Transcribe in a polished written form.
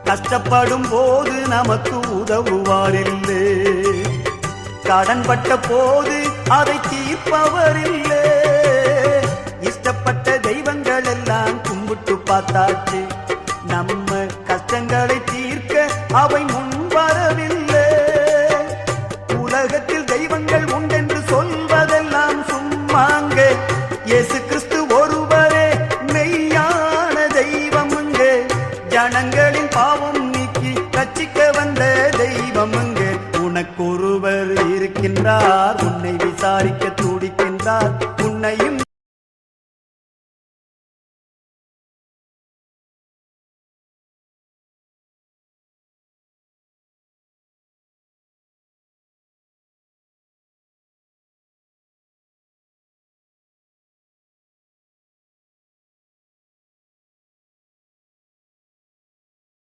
கஷ்டப்படும் போது நமக்கு உதவுவாரில்லை, கடன்பட்ட போது அதை தீர்ப்பவரில்லை. இஷ்டப்பட்ட தெய்வங்கள் எல்லாம் கும்பிட்டு பார்த்தாச்சு, நம்ம கஷ்டங்களை தீர்க்க அவை முன் வரவில்லை. உலகத்தில் தெய்வங்கள் உண்டென்று சொல்வதெல்லாம் சும்மாங்க, இயேசு கிறிஸ்து ஒருவரே மெய்யான தெய்வமுங்க. ஜனங்களின் பாவம் நீக்கி ரட்சிக்க வந்த தெய்வமுங்க. உனக்கொருவர் இருக்கின்றார், உன்னை விசாரிக்க துடிக்கின்றார், உன்னையும்